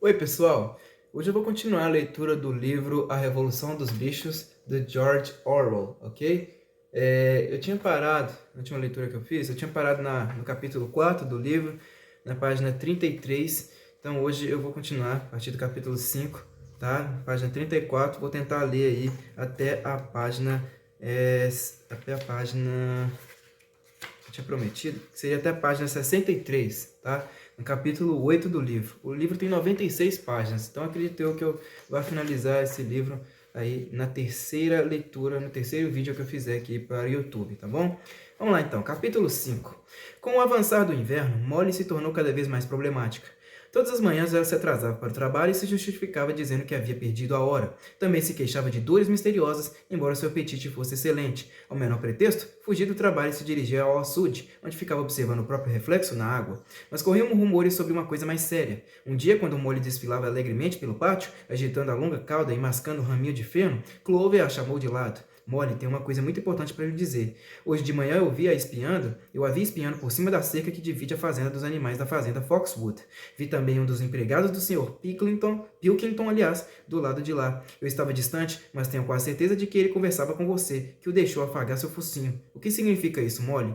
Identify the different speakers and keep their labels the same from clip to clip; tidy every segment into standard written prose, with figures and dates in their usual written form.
Speaker 1: Oi, pessoal! Hoje eu vou continuar a leitura do livro A Revolução dos Bichos, de George Orwell, ok? Eu tinha parado, na última leitura que eu fiz, eu tinha parado no capítulo 4 do livro, na página 33. Então hoje eu vou continuar a partir do capítulo 5, tá? Página 34, vou tentar ler aí até a página... até a página... Eu tinha prometido que seria até a página 63, tá? No capítulo 8 do livro. O livro tem 96 páginas, então acredito eu que eu vou finalizar esse livro aí na terceira leitura, no terceiro vídeo que eu fizer aqui para o YouTube, tá bom? Vamos lá então, capítulo 5. Com o avançar do inverno, Molly se tornou cada vez mais problemática. Todas as manhãs ela se atrasava para o trabalho e se justificava dizendo que havia perdido a hora. Também se queixava de dores misteriosas, embora seu apetite fosse excelente. Ao menor pretexto, fugia do trabalho e se dirigia ao açude, onde ficava observando o próprio reflexo na água. Mas corriam rumores sobre uma coisa mais séria. Um dia, quando Molly desfilava alegremente pelo pátio, agitando a longa cauda e mascando um raminho de feno, Clover a chamou de lado. Molly, tem uma coisa muito importante para lhe dizer. Hoje de manhã eu a vi espiando por cima da cerca que divide a fazenda dos animais da fazenda Foxwood. Vi também um dos empregados do Sr. Pilkington, aliás, do lado de lá. Eu estava distante, mas tenho quase certeza de que ele conversava com você, que o deixou afagar seu focinho. O que significa isso, Molly?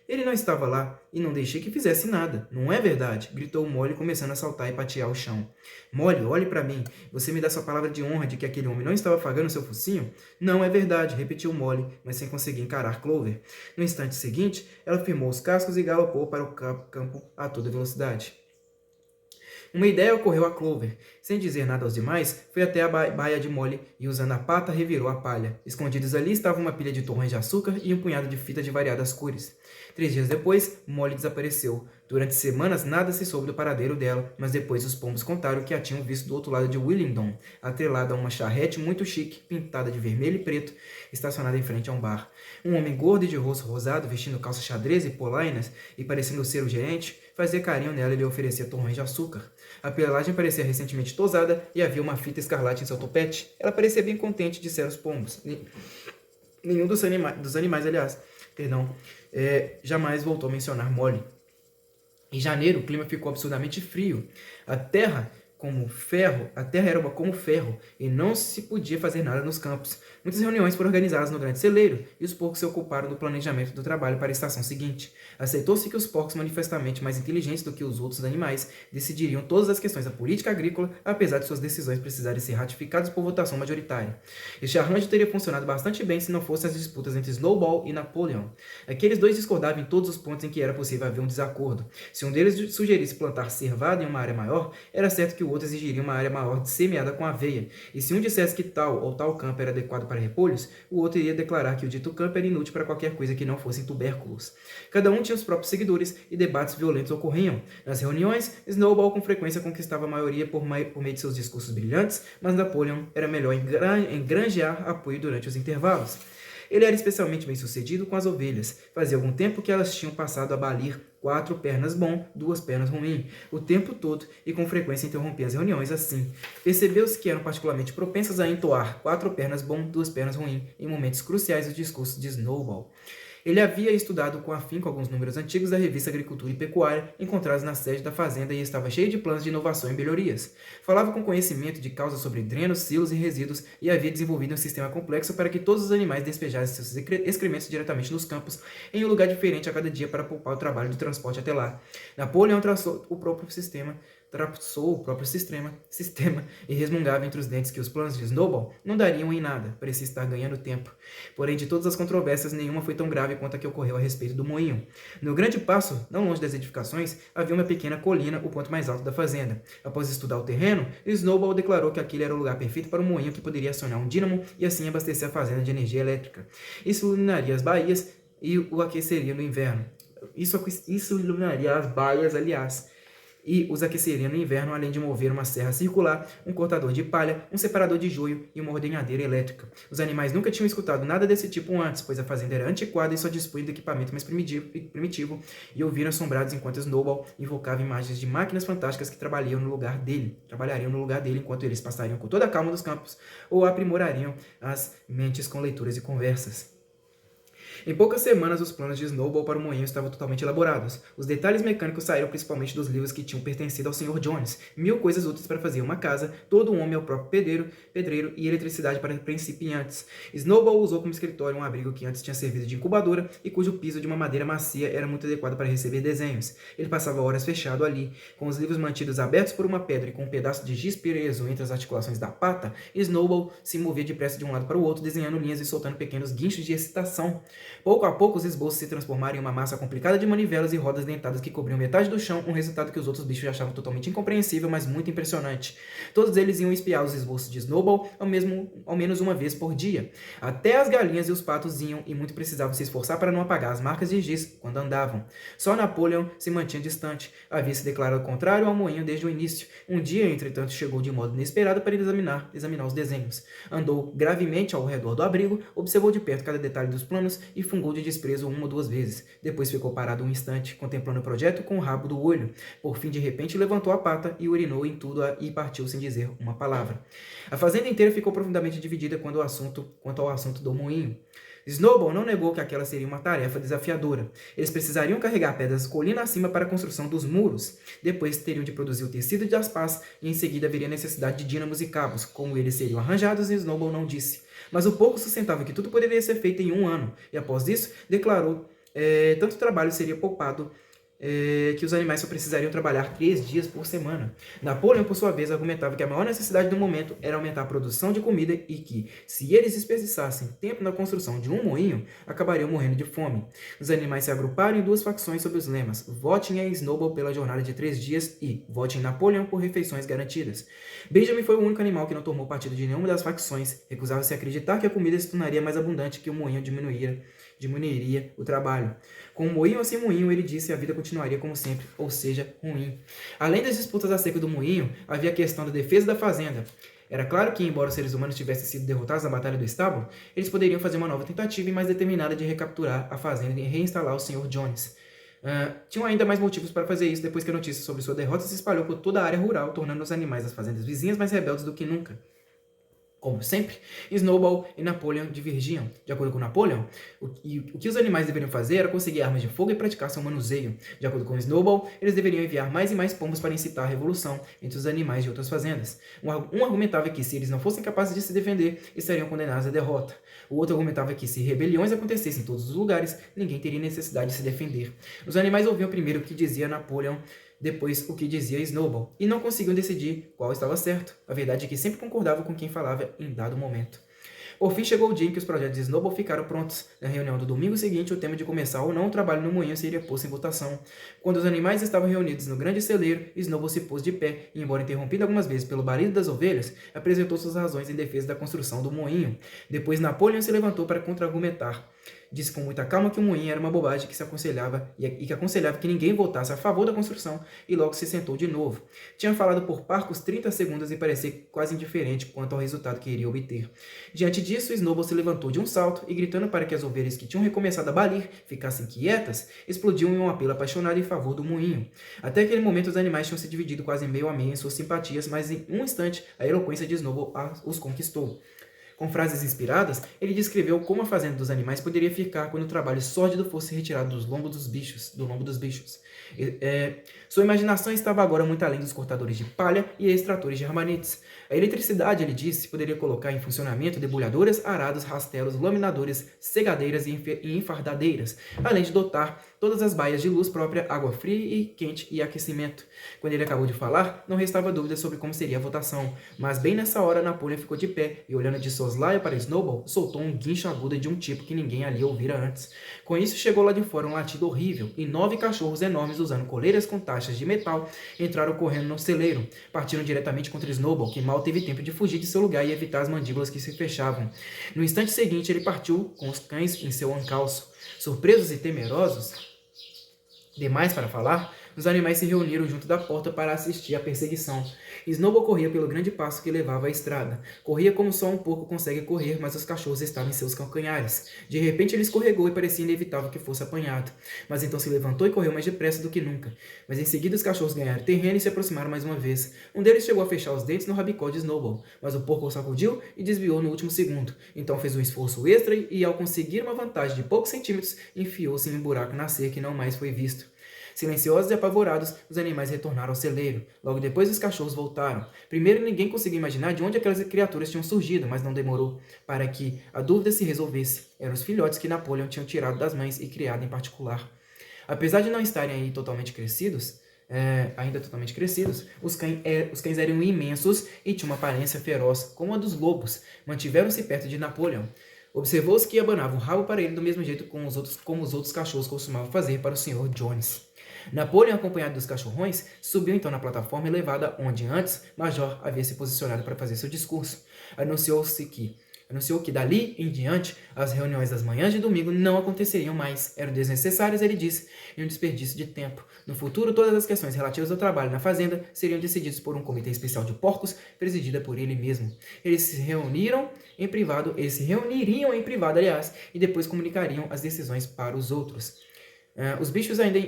Speaker 1: Ele não estava lá e não deixei que fizesse nada. Não é verdade? Gritou Molly, começando a saltar e patear o chão. Molly, olhe para mim. Você me dá sua palavra de honra de que aquele homem não estava afagando seu focinho? Não é verdade, repetiu Molly, mas sem conseguir encarar Clover. No instante seguinte, ela firmou os cascos e galopou para o campo a toda velocidade. Uma ideia ocorreu a Clover. Sem dizer nada aos demais, foi até a baia de Molly e, usando a pata, revirou a palha. Escondidos ali estava uma pilha de torrões de açúcar e um punhado de fita de variadas cores. 3 dias depois, Molly desapareceu. Durante semanas, nada se soube do paradeiro dela, mas depois os pombos contaram que a tinham visto do outro lado de Willingdon, atrelada a uma charrete muito chique, pintada de vermelho e preto, estacionada em frente a um bar. Um homem gordo e de rosto rosado, vestindo calça xadrez e polainas, e parecendo ser o gerente, fazia carinho nela e lhe oferecia torrões de açúcar. A pelagem parecia recentemente tosada e havia uma fita escarlate em seu topete. Ela parecia bem contente, disseram os pombos. Nenhum dos animais, jamais voltou a mencionar Molly. Em janeiro, o clima ficou absurdamente frio. A terra era como ferro e não se podia fazer nada nos campos. Muitas reuniões foram organizadas no grande celeiro e os porcos se ocuparam do planejamento do trabalho para a estação seguinte. Aceitou-se que os porcos, manifestamente mais inteligentes do que os outros animais, decidiriam todas as questões da política agrícola, apesar de suas decisões precisarem ser ratificadas por votação majoritária. Este arranjo teria funcionado bastante bem se não fossem as disputas entre Snowball e Napoleon. Aqueles dois discordavam em todos os pontos em que era possível haver um desacordo. Se um deles sugerisse plantar cervado em uma área maior, era certo que o outro exigiria uma área maior semeada com aveia, e se um dissesse que tal ou tal campo era adequado para repolhos, o outro iria declarar que o dito campo era inútil para qualquer coisa que não fossem tubérculos. Cada um tinha os próprios seguidores e debates violentos ocorriam. Nas reuniões, Snowball com frequência conquistava a maioria por meio de seus discursos brilhantes, mas Napoleon era melhor em granjear apoio durante os intervalos. Ele era especialmente bem sucedido com as ovelhas. Fazia algum tempo que elas tinham passado a balir 4 pernas bom, 2 pernas ruim, o tempo todo, e com frequência interrompia as reuniões assim. Percebeu-se que eram particularmente propensas a entoar 4 pernas bom, 2 pernas ruim, em momentos cruciais dos discursos de Snowball. Ele havia estudado com afinco alguns números antigos da revista Agricultura e Pecuária, encontrados na sede da fazenda, e estava cheio de planos de inovação e melhorias. Falava com conhecimento de causa sobre drenos, silos e resíduos, e havia desenvolvido um sistema complexo para que todos os animais despejassem seus excrementos diretamente nos campos, em um lugar diferente a cada dia para poupar o trabalho do transporte até lá. Napoleão traçou o próprio sistema e resmungava entre os dentes que os planos de Snowball não dariam em nada, parecia estar ganhando tempo. Porém, de todas as controvérsias, nenhuma foi tão grave quanto a que ocorreu a respeito do moinho. No grande passo, não longe das edificações, havia uma pequena colina, o ponto mais alto da fazenda. Após estudar o terreno, Snowball declarou que aquele era o lugar perfeito para um moinho que poderia acionar um dínamo e assim abastecer a fazenda de energia elétrica. Isso iluminaria as baías e o aqueceria no inverno. Isso iluminaria as baias, aliás, e os aqueceria no inverno, além de mover uma serra circular, um cortador de palha, um separador de joio e uma ordenhadeira elétrica. Os animais nunca tinham escutado nada desse tipo antes, pois a fazenda era antiquada e só dispunha do equipamento mais primitivo, e ouviram assombrados enquanto Snowball invocava imagens de máquinas fantásticas que trabalhariam no lugar dele enquanto eles passariam com toda a calma dos campos ou aprimorariam as mentes com leituras e conversas. Em poucas semanas, os planos de Snowball para o moinho estavam totalmente elaborados. Os detalhes mecânicos saíram principalmente dos livros que tinham pertencido ao Sr. Jones. 1000 coisas úteis para fazer uma casa, todo um homem ao próprio pedreiro e eletricidade para principiantes. Snowball usou como escritório um abrigo que antes tinha servido de incubadora e cujo piso de uma madeira macia era muito adequado para receber desenhos. Ele passava horas fechado ali, com os livros mantidos abertos por uma pedra e com um pedaço de giz preso entre as articulações da pata. Snowball se movia depressa de um lado para o outro, desenhando linhas e soltando pequenos guinchos de excitação. Pouco a pouco, os esboços se transformaram em uma massa complicada de manivelas e rodas dentadas que cobriam metade do chão, um resultado que os outros bichos achavam totalmente incompreensível, mas muito impressionante. Todos eles iam espiar os esboços de Snowball ao menos uma vez por dia. Até as galinhas e os patos iam e muito precisavam se esforçar para não apagar as marcas de giz quando andavam. Só Napoleon se mantinha distante. Havia se declarado contrário ao moinho desde o início. Um dia, entretanto, chegou de modo inesperado para examinar os desenhos. Andou gravemente ao redor do abrigo, observou de perto cada detalhe dos planos e fungou de desprezo uma ou duas vezes. Depois ficou parado um instante, contemplando o projeto com o rabo do olho. Por fim, de repente, levantou a pata e urinou em tudo e partiu sem dizer uma palavra. A fazenda inteira ficou profundamente dividida quanto ao assunto do moinho. Snowball não negou que aquela seria uma tarefa desafiadora. Eles precisariam carregar pedras colina acima para a construção dos muros. Depois teriam de produzir o tecido das pás e em seguida haveria necessidade de dínamos e cabos. Como eles seriam arranjados, Snowball não disse. Mas o pouco sustentava que tudo poderia ser feito em 1 ano. E após isso, declarou tanto trabalho seria poupado que os animais só precisariam trabalhar 3 dias por semana. Napoleão, por sua vez, argumentava que a maior necessidade do momento era aumentar a produção de comida e que, se eles desperdiçassem tempo na construção de um moinho, acabariam morrendo de fome. Os animais se agruparam em 2 facções sob os lemas: votem em Snowball pela jornada de 3 dias e votem em Napoleão por refeições garantidas. Benjamin foi o único animal que não tomou partido de nenhuma das facções. Recusava-se a acreditar que a comida se tornaria mais abundante que o moinho diminuiria o trabalho. Com moinho ou sem moinho, ele disse, a vida continuaria como sempre, ou seja, ruim. Além das disputas acerca do moinho, havia a questão da defesa da fazenda. Era claro que, embora os seres humanos tivessem sido derrotados na Batalha do Estábulo, eles poderiam fazer uma nova tentativa e mais determinada de recapturar a fazenda e reinstalar o Sr. Jones. Tinham ainda mais motivos para fazer isso depois que a notícia sobre sua derrota se espalhou por toda a área rural, tornando os animais das fazendas vizinhas mais rebeldes do que nunca. Como sempre, Snowball e Napoleon divergiam. De acordo com Napoleon, o que os animais deveriam fazer era conseguir armas de fogo e praticar seu manuseio. De acordo com Snowball, eles deveriam enviar mais e mais pombos para incitar a revolução entre os animais de outras fazendas. Um argumentava que, se eles não fossem capazes de se defender, estariam condenados à derrota. O outro argumentava que, se rebeliões acontecessem em todos os lugares, ninguém teria necessidade de se defender. Os animais ouviam primeiro o que dizia Napoleon, depois o que dizia Snowball, e não conseguiam decidir qual estava certo. A verdade é que sempre concordavam com quem falava em dado momento. Por fim, chegou o dia em que os projetos de Snowball ficaram prontos. Na reunião do domingo seguinte, o tema de começar ou não o trabalho no moinho seria posto em votação. Quando os animais estavam reunidos no grande celeiro, Snowball se pôs de pé e, embora interrompido algumas vezes pelo barulho das ovelhas, apresentou suas razões em defesa da construção do moinho. Depois, Napoleon se levantou para contra-argumentar. Disse com muita calma que o moinho era uma bobagem que se aconselhava e que aconselhava que ninguém votasse a favor da construção, e logo se sentou de novo. Tinha falado por parcos 30 segundos e parecia quase indiferente quanto ao resultado que iria obter. Diante disso, Snowball se levantou de um salto e, gritando para que as ovelhas que tinham recomeçado a balir ficassem quietas, explodiu em um apelo apaixonado em favor do moinho. Até aquele momento, os animais tinham se dividido quase meio a meio em suas simpatias, mas em um instante a eloquência de Snowball os conquistou. Com frases inspiradas, ele descreveu como a fazenda dos animais poderia ficar quando o trabalho sórdido fosse retirado do lombo dos bichos. Sua imaginação estava agora muito além dos cortadores de palha e extratores de rabanetes. A eletricidade, ele disse, poderia colocar em funcionamento debulhadoras, arados, rastelos, laminadores, segadeiras e enfardadeiras, além de dotar todas as baias de luz própria, água fria e quente e aquecimento. Quando ele acabou de falar, não restava dúvida sobre como seria a votação, mas bem nessa hora Napoleon ficou de pé e, olhando de soslaio para Snowball, soltou um guincho agudo de um tipo que ninguém ali ouvira antes. Com isso, chegou lá de fora um latido horrível, e 9 cachorros enormes usando coleiras com taxas de metal entraram correndo no celeiro. Partiram diretamente contra Snowball, que mal teve tempo de fugir de seu lugar e evitar as mandíbulas que se fechavam. No instante seguinte, ele partiu com os cães em seu encalço. Surpresos e temerosos demais para falar, Os animais se reuniram junto da porta para assistir à perseguição. Snowball corria pelo grande passo que levava à estrada. Corria como só um porco consegue correr, mas os cachorros estavam em seus calcanhares. De repente ele escorregou e parecia inevitável que fosse apanhado. Mas então se levantou e correu mais depressa do que nunca. Mas em seguida os cachorros ganharam terreno e se aproximaram mais uma vez. Um deles chegou a fechar os dentes no rabicó de Snowball, mas o porco o sacudiu e desviou no último segundo. Então fez um esforço extra e, ao conseguir uma vantagem de poucos centímetros, enfiou-se em um buraco na cerca que não mais foi visto. Silenciosos e apavorados, os animais retornaram ao celeiro. Logo depois, os cachorros voltaram. Primeiro, ninguém conseguia imaginar de onde aquelas criaturas tinham surgido, mas não demorou para que a dúvida se resolvesse. Eram os filhotes que Napoleão tinha tirado das mães e criado em particular. Apesar de não estarem ainda totalmente crescidos, os cães eram imensos e tinham uma aparência feroz, como a dos lobos. Mantiveram-se perto de Napoleão. Observou-se que abanavam o rabo para ele do mesmo jeito como os outros cachorros costumavam fazer para o Sr. Jones. Napoleão, acompanhado dos cachorrões, subiu então na plataforma elevada onde antes Major havia se posicionado para fazer seu discurso. Anunciou que dali em diante as reuniões das manhãs de domingo não aconteceriam mais. Eram desnecessárias, ele disse, e um desperdício de tempo. No futuro, todas as questões relativas ao trabalho na fazenda seriam decididas por um comitê especial de porcos, presidida por ele mesmo. Eles se reuniriam em privado, aliás, e depois comunicariam as decisões para os outros. Os bichos ainda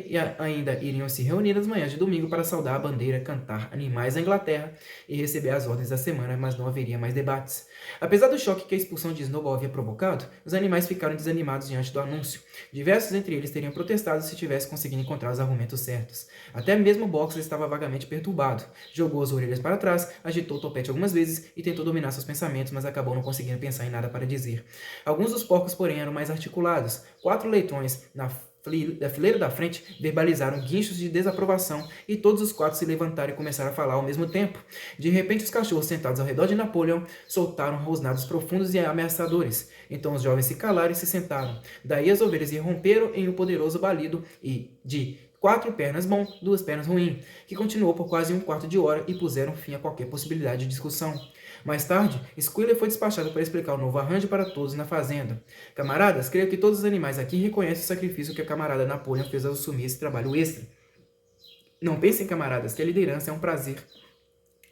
Speaker 1: iriam se reunir nas manhãs de domingo para saudar a bandeira, cantar animais da Inglaterra e receber as ordens da semana, mas não haveria mais debates. Apesar do choque que a expulsão de Snowball havia provocado, os animais ficaram desanimados diante do anúncio. Diversos entre eles teriam protestado se tivesse conseguido encontrar os argumentos certos. Até mesmo Boxer estava vagamente perturbado. Jogou as orelhas para trás, agitou o topete algumas vezes e tentou dominar seus pensamentos, mas acabou não conseguindo pensar em nada para dizer. Alguns dos porcos, porém, eram mais articulados. 4 leitões da fileira da frente verbalizaram guinchos de desaprovação e todos os 4 se levantaram e começaram a falar ao mesmo tempo. De repente, os cachorros sentados ao redor de Napoleão soltaram rosnados profundos e ameaçadores. Então os jovens se calaram e se sentaram. Daí as ovelhas irromperam em um poderoso balido e, de 4 pernas bom, 2 pernas ruim, que continuou por quase um quarto de hora e puseram fim a qualquer possibilidade de discussão. Mais tarde, Squealer foi despachado para explicar o novo arranjo para todos na fazenda. Camaradas, creio que todos os animais aqui reconhecem o sacrifício que a camarada Napoleão fez ao assumir esse trabalho extra. Não pensem, camaradas, que a liderança é um prazer.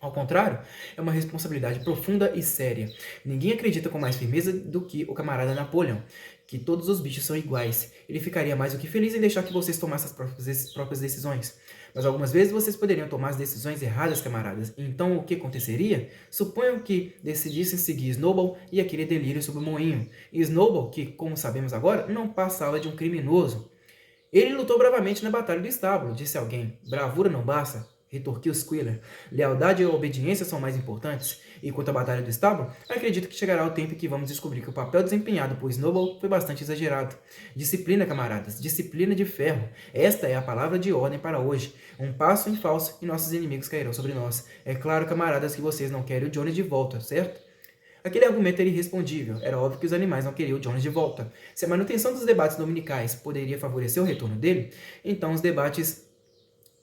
Speaker 1: Ao contrário, é uma responsabilidade profunda e séria. Ninguém acredita com mais firmeza do que o camarada Napoleão, que todos os bichos são iguais. Ele ficaria mais do que feliz em deixar que vocês tomassem as próprias decisões. Mas algumas vezes vocês poderiam tomar as decisões erradas, camaradas. Então o que aconteceria? Suponham que decidissem seguir Snowball e aquele delírio sobre o moinho. E Snowball, que, como sabemos agora, não passava de um criminoso. Ele lutou bravamente na batalha do estábulo, disse alguém. Bravura não basta, retorquiu Squealer. Lealdade e obediência são mais importantes. E quanto à batalha do estábulo, acredito que chegará o tempo em que vamos descobrir que o papel desempenhado por Snowball foi bastante exagerado. Disciplina, camaradas. Disciplina de ferro. Esta é a palavra de ordem para hoje. Um passo em falso e nossos inimigos cairão sobre nós. É claro, camaradas, que vocês não querem o Jones de volta, certo? Aquele argumento era irrespondível. Era óbvio que os animais não queriam o Jones de volta. Se a manutenção dos debates dominicais poderia favorecer o retorno dele, então os debates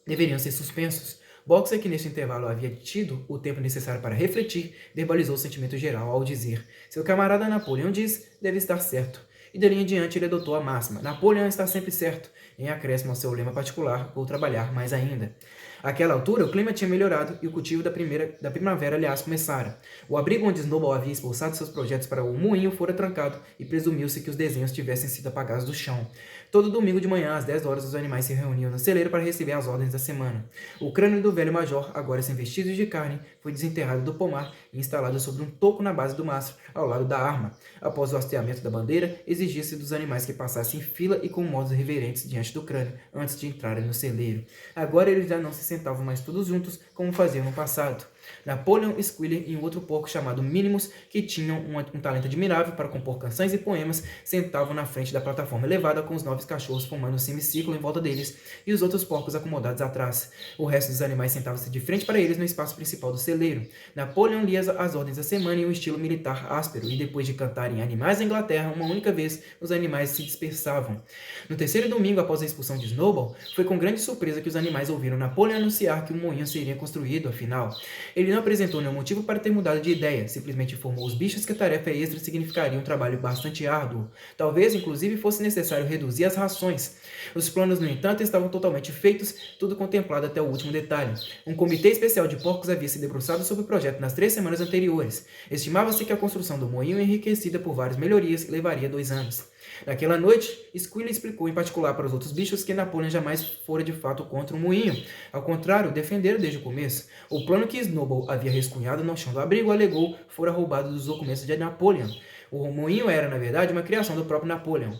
Speaker 1: deveriam ser suspensos. Boxer, que neste intervalo havia tido o tempo necessário para refletir, verbalizou o sentimento geral ao dizer: seu camarada Napoleão diz, deve estar certo. E dali em diante ele adotou a máxima: Napoleão está sempre certo. Em acréscimo ao seu lema particular, vou trabalhar mais ainda. Àquela altura, o clima tinha melhorado e o cultivo da primavera, aliás, começara. O abrigo onde Snowball havia expulsado seus projetos para o moinho fora trancado e presumiu-se que os desenhos tivessem sido apagados do chão. Todo domingo de manhã, às 10 horas, os animais se reuniam no celeiro para receber as ordens da semana. O crânio do velho major, agora sem vestígios de carne, foi desenterrado do pomar e instalado sobre um toco na base do mastro, ao lado da arma. Após o hasteamento da bandeira, exigia-se dos animais que passassem em fila e com modos reverentes diante do crânio, antes de entrarem no celeiro. Agora eles já não se sentavam mais todos juntos, como faziam no passado. Napoleão, Squealer e um outro porco chamado Minimus, que tinham um talento admirável para compor canções e poemas, sentavam na frente da plataforma elevada com os 9 cachorros formando um semicírculo em volta deles e os outros porcos acomodados atrás. O resto dos animais sentava-se de frente para eles no espaço principal do celeiro. Napoleão lia as ordens da semana em um estilo militar áspero e depois de cantarem Animais da Inglaterra uma única vez, os animais se dispersavam. No terceiro domingo após a expulsão de Snowball, foi com grande surpresa que os animais ouviram Napoleão anunciar que o moinho seria construído, afinal. Ele não apresentou nenhum motivo para ter mudado de ideia, simplesmente informou os bichos que a tarefa extra significaria um trabalho bastante árduo. Talvez, inclusive, fosse necessário reduzir as rações. Os planos, no entanto, estavam totalmente feitos, tudo contemplado até o último detalhe. Um comitê especial de porcos havia se debruçado sobre o projeto nas 3 semanas anteriores. Estimava-se que a construção do moinho, enriquecida por várias melhorias, levaria 2 anos. Naquela noite, Squealer explicou em particular para os outros bichos que Napoleon jamais fora de fato contra o moinho. Ao contrário, defenderam desde o começo. O plano que Snowball havia rascunhado no chão do abrigo, alegou, fora roubado dos documentos de Napoleon. O moinho era, na verdade, uma criação do próprio Napoleon.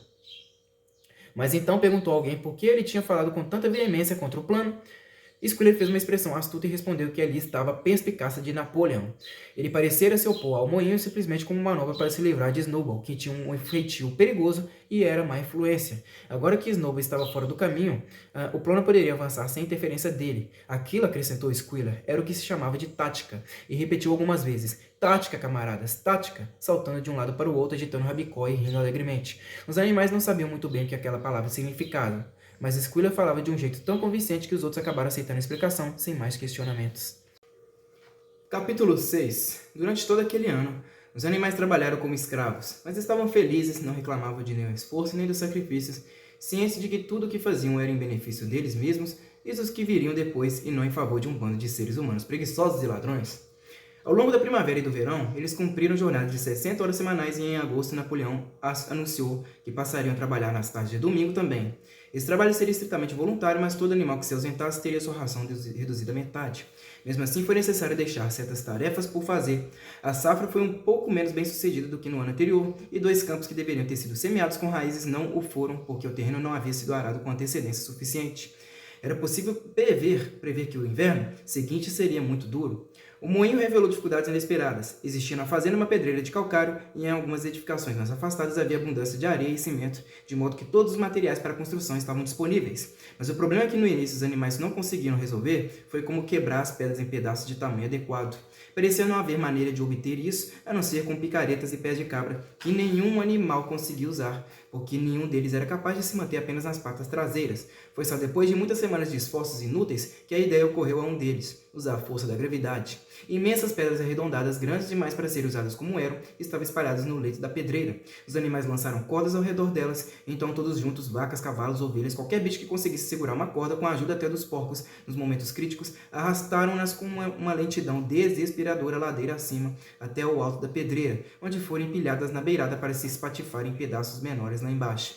Speaker 1: Mas então perguntou a alguém por que ele tinha falado com tanta veemência contra o plano. Squealer fez uma expressão astuta e respondeu que ali estava a perspicácia de Napoleon. Ele parecera se opor ao moinho simplesmente como manobra para se livrar de Snowball, que tinha um feitio perigoso e era má influência. Agora que Snowball estava fora do caminho, o plano poderia avançar sem interferência dele. Aquilo, acrescentou Squealer, era o que se chamava de tática, e repetiu algumas vezes. Tática, camaradas, tática, saltando de um lado para o outro, agitando o rabicó e rindo alegremente. Os animais não sabiam muito bem o que aquela palavra significava, mas Squealer falava de um jeito tão convincente que os outros acabaram aceitando a explicação, sem mais questionamentos. Capítulo 6. Durante todo aquele ano, os animais trabalharam como escravos, mas estavam felizes, não reclamavam de nenhum esforço nem dos sacrifícios, cientes de que tudo o que faziam era em benefício deles mesmos e dos que viriam depois e não em favor de um bando de seres humanos preguiçosos e ladrões. Ao longo da primavera e do verão, eles cumpriram jornadas de 60 horas semanais e em agosto Napoleão anunciou que passariam a trabalhar nas tardes de domingo também. Esse trabalho seria estritamente voluntário, mas todo animal que se ausentasse teria sua ração reduzida à metade. Mesmo assim, foi necessário deixar certas tarefas por fazer. A safra foi um pouco menos bem sucedida do que no ano anterior, e 2 campos que deveriam ter sido semeados com raízes não o foram, porque o terreno não havia sido arado com antecedência suficiente. Era possível prever que o inverno seguinte seria muito duro. O moinho revelou dificuldades inesperadas. Existia na fazenda uma pedreira de calcário e em algumas edificações mais afastadas havia abundância de areia e cimento, de modo que todos os materiais para a construção estavam disponíveis. Mas o problema que no início os animais não conseguiram resolver foi como quebrar as pedras em pedaços de tamanho adequado. Parecia não haver maneira de obter isso, a não ser com picaretas e pés de cabra, que nenhum animal conseguia usar, porque nenhum deles era capaz de se manter apenas nas patas traseiras. Foi só depois de muitas semanas de esforços inúteis que a ideia ocorreu a um deles, usar a força da gravidade. Imensas pedras arredondadas, grandes demais para serem usadas como eram, estavam espalhadas no leito da pedreira. Os animais lançaram cordas ao redor delas, então todos juntos, vacas, cavalos, ovelhas, qualquer bicho que conseguisse segurar uma corda, com a ajuda até dos porcos, nos momentos críticos, arrastaram-nas com uma lentidão desesperadora ladeira acima, até o alto da pedreira, onde foram empilhadas na beirada para se espatifarem em pedaços menores lá embaixo.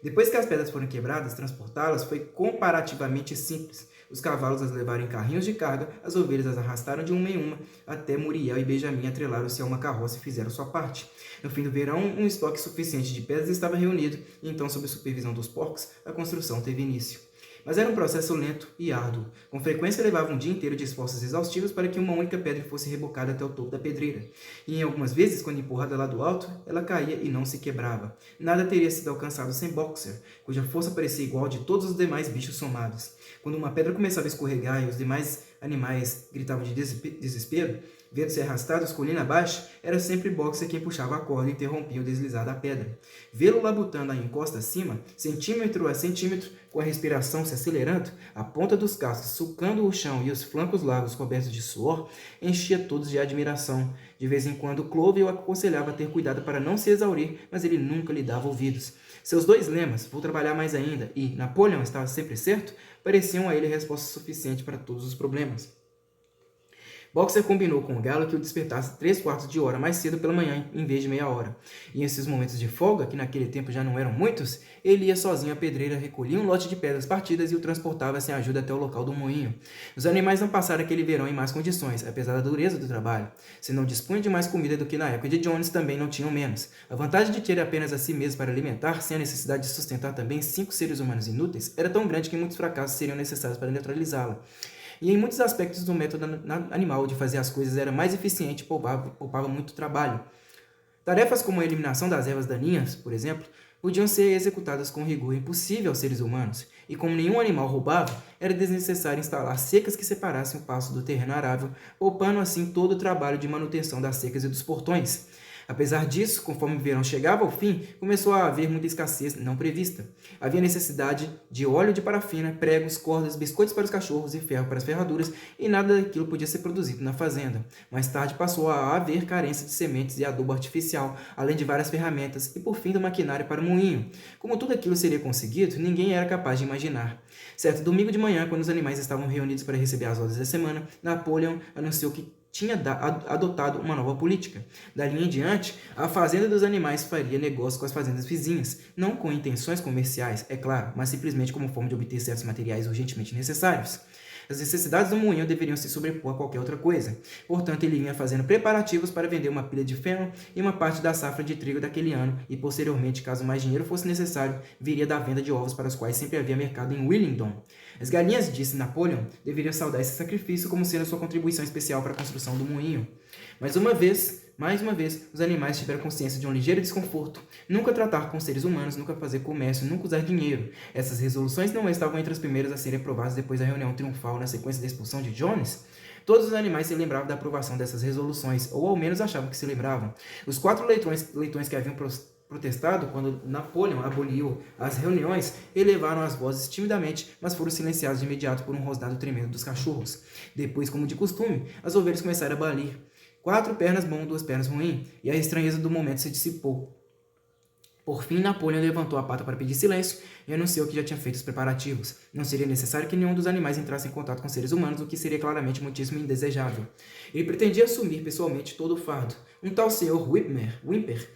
Speaker 1: Depois que as pedras foram quebradas, transportá-las foi comparativamente simples. Os cavalos as levaram em carrinhos de carga, as ovelhas as arrastaram de uma em uma, até Muriel e Benjamin atrelaram-se a uma carroça e fizeram sua parte. No fim do verão, um estoque suficiente de pedras estava reunido, e então, sob a supervisão dos porcos, a construção teve início. Mas era um processo lento e árduo. Com frequência levava um dia inteiro de esforços exaustivos para que uma única pedra fosse rebocada até o topo da pedreira. E em algumas vezes, quando empurrada lá do alto, ela caía e não se quebrava. Nada teria sido alcançado sem Boxer, cuja força parecia igual a de todos os demais bichos somados. Quando uma pedra começava a escorregar e os demais animais gritavam de desespero, vendo-se arrastados colina abaixo, era sempre Boxer quem puxava a corda e interrompia o deslizar da pedra. Vê-lo labutando a encosta acima, centímetro a centímetro, com a respiração se acelerando, a ponta dos cascos sucando o chão e os flancos largos cobertos de suor, enchia todos de admiração. De vez em quando, Clover o aconselhava a ter cuidado para não se exaurir, mas ele nunca lhe dava ouvidos. Seus 2 lemas, vou trabalhar mais ainda, e Napoleon estava sempre certo, pareciam a ele a resposta suficiente para todos os problemas. Boxer combinou com o galo que o despertasse 3/4 de hora mais cedo pela manhã, em vez de meia hora. E em esses momentos de folga, que naquele tempo já não eram muitos, ele ia sozinho à pedreira, recolhia um lote de pedras partidas e o transportava sem ajuda até o local do moinho. Os animais não passaram aquele verão em más condições, apesar da dureza do trabalho. Se não dispunham de mais comida do que na época de Jones, também não tinham menos. A vantagem de ter apenas a si mesmo para alimentar, sem a necessidade de sustentar também 5 seres humanos inúteis, era tão grande que muitos fracassos seriam necessários para neutralizá-la. E em muitos aspectos do método animal de fazer as coisas era mais eficiente e poupava muito trabalho. Tarefas como a eliminação das ervas daninhas, por exemplo, podiam ser executadas com rigor impossível aos seres humanos, e como nenhum animal roubava, era desnecessário instalar cercas que separassem o pasto do terreno arável, poupando assim todo o trabalho de manutenção das cercas e dos portões. Apesar disso, conforme o verão chegava ao fim, começou a haver muita escassez não prevista. Havia necessidade de óleo de parafina, pregos, cordas, biscoitos para os cachorros e ferro para as ferraduras, e nada daquilo podia ser produzido na fazenda. Mais tarde passou a haver carência de sementes e adubo artificial, além de várias ferramentas e, por fim, do maquinário para o moinho. Como tudo aquilo seria conseguido, ninguém era capaz de imaginar. Certo domingo de manhã, quando os animais estavam reunidos para receber as ordens da semana, Napoleão anunciou que tinha adotado uma nova política. Dali em diante, a fazenda dos animais faria negócio com as fazendas vizinhas, não com intenções comerciais, é claro, mas simplesmente como forma de obter certos materiais urgentemente necessários. As necessidades do moinho deveriam se sobrepor a qualquer outra coisa. Portanto, ele vinha fazendo preparativos para vender uma pilha de feno e uma parte da safra de trigo daquele ano, e posteriormente, caso mais dinheiro fosse necessário, viria da venda de ovos para os quais sempre havia mercado em Willingdon. As galinhas, disse Napoleão, deveriam saudar esse sacrifício como sendo sua contribuição especial para a construção do moinho. Mais uma vez, os animais tiveram consciência de um ligeiro desconforto. Nunca tratar com seres humanos, nunca fazer comércio, nunca usar dinheiro. Essas resoluções não estavam entre as primeiras a serem aprovadas depois da reunião triunfal na sequência da expulsão de Jones. Todos os animais se lembravam da aprovação dessas resoluções, ou ao menos achavam que se lembravam. Os 4 leitões que haviam protestado quando Napoleão aboliu as reuniões, elevaram as vozes timidamente, mas foram silenciados de imediato por um rosnado tremendo dos cachorros. Depois, como de costume, as ovelhas começaram a balir. 4 pernas bom, 2 pernas ruim, e a estranheza do momento se dissipou. Por fim, Napoleão levantou a pata para pedir silêncio e anunciou que já tinha feito os preparativos. Não seria necessário que nenhum dos animais entrasse em contato com seres humanos, o que seria claramente muitíssimo indesejável. Ele pretendia assumir pessoalmente todo o fardo. Um tal senhor Whymper,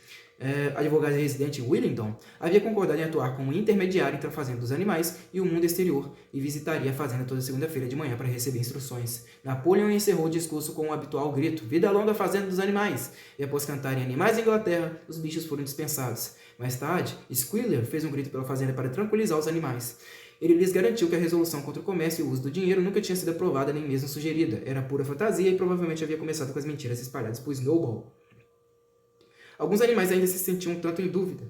Speaker 1: advogado residente em Willingdon, havia concordado em atuar como intermediário entre a fazenda dos animais e o mundo exterior e visitaria a fazenda toda segunda-feira de manhã para receber instruções. Napoleão encerrou o discurso com o habitual grito: "Vida longa à fazenda dos animais!" E após cantarem Animais da Inglaterra, os bichos foram dispensados. Mais tarde, Squealer fez um grito pela fazenda para tranquilizar os animais. Ele lhes garantiu que a resolução contra o comércio e o uso do dinheiro nunca tinha sido aprovada nem mesmo sugerida. Era pura fantasia e provavelmente havia começado com as mentiras espalhadas por Snowball. Alguns animais ainda se sentiam um tanto em dúvida.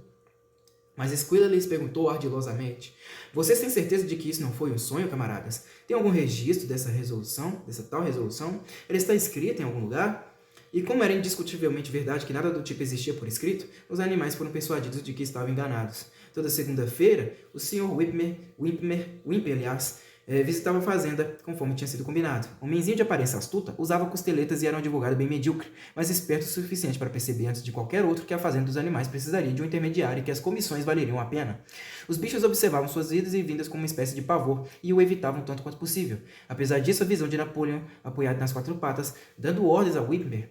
Speaker 1: Mas Squealer lhes perguntou ardilosamente: "Vocês têm certeza de que isso não foi um sonho, camaradas? Tem algum registro dessa tal resolução? Ela está escrita em algum lugar?" E como era indiscutivelmente verdade que nada do tipo existia por escrito, os animais foram persuadidos de que estavam enganados. Toda segunda-feira, o Sr. Whymper, visitava a fazenda conforme tinha sido combinado. Um menzinho de aparência astuta usava costeletas e era um advogado bem medíocre, mas esperto o suficiente para perceber antes de qualquer outro que a fazenda dos animais precisaria de um intermediário e que as comissões valeriam a pena. Os bichos observavam suas idas e vindas com uma espécie de pavor e o evitavam tanto quanto possível. Apesar disso, a visão de Napoleão, apoiado nas 4 patas, dando ordens a Whymper,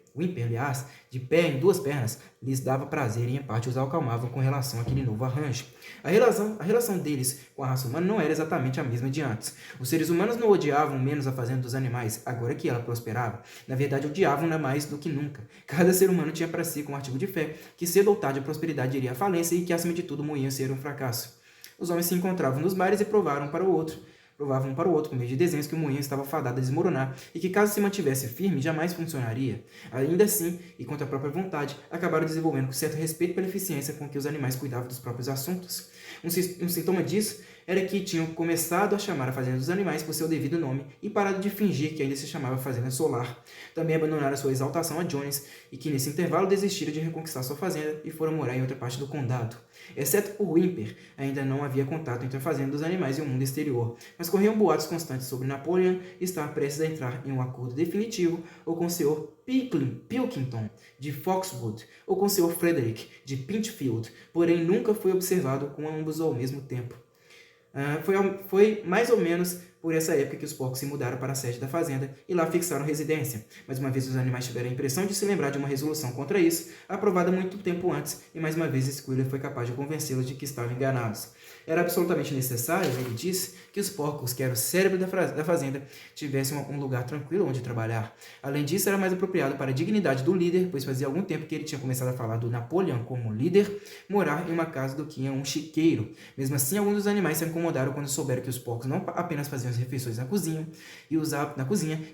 Speaker 1: de pé em 2 pernas, lhes dava prazer e em parte os acalmavam com relação àquele novo arranjo. A relação deles com a raça humana não era exatamente a mesma de antes. Os seres humanos não odiavam menos a fazenda dos animais, agora que ela prosperava. Na verdade, odiavam-na mais do que nunca. Cada ser humano tinha para si como artigo de fé que cedo ou tarde a prosperidade iria à falência e que, acima de tudo, o moinho seria um fracasso. Os homens se encontravam nos bares e provavam um para o outro, por meio de desenhos, que o moinho estava fadado a desmoronar e que, caso se mantivesse firme, jamais funcionaria. Ainda assim, e contra a própria vontade, acabaram desenvolvendo com certo respeito pela eficiência com que os animais cuidavam dos próprios assuntos. Um sintoma disso era que tinham começado a chamar a fazenda dos animais por seu devido nome e parado de fingir que ainda se chamava Fazenda Solar. Também abandonaram sua exaltação a Jones e que, nesse intervalo, desistiram de reconquistar sua fazenda e foram morar em outra parte do condado. Exceto por Whymper, ainda não havia contato entre a fazenda dos animais e o mundo exterior, mas corriam boatos constantes sobre Napoleão estar prestes a entrar em um acordo definitivo ou com o Sr. Pilkington, de Foxwood, ou com o Sr. Frederick, de Pinchfield, porém nunca foi observado com ambos ao mesmo tempo. Foi mais ou menos por essa época que os porcos se mudaram para a sede da fazenda e lá fixaram residência. Mais uma vez os animais tiveram a impressão de se lembrar de uma resolução contra isso, aprovada muito tempo antes, e mais uma vez Squealer foi capaz de convencê-los de que estavam enganados. Era absolutamente necessário, ele disse, que os porcos, que eram o cérebro da fazenda, tivessem um lugar tranquilo onde trabalhar. Além disso, era mais apropriado para a dignidade do líder, pois fazia algum tempo que ele tinha começado a falar do Napoleão como líder, morar em uma casa do que em um chiqueiro. Mesmo assim, alguns dos animais se incomodaram quando souberam que os porcos não apenas faziam as refeições na cozinha e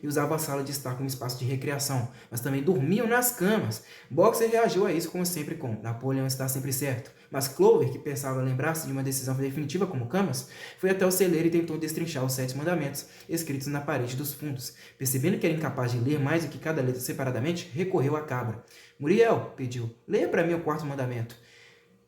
Speaker 1: usavam a sala de estar como espaço de recreação, mas também dormiam nas camas. Boxer reagiu a isso como sempre com: Napoleão está sempre certo. Mas Clover, que pensava lembrar-se de uma decisão definitiva como camas, foi até o celeiro e tentou destrinchar os 7 mandamentos escritos na parede dos fundos. Percebendo que era incapaz de ler mais do que cada letra separadamente, recorreu à cabra. Muriel, pediu, leia para mim o 4º mandamento.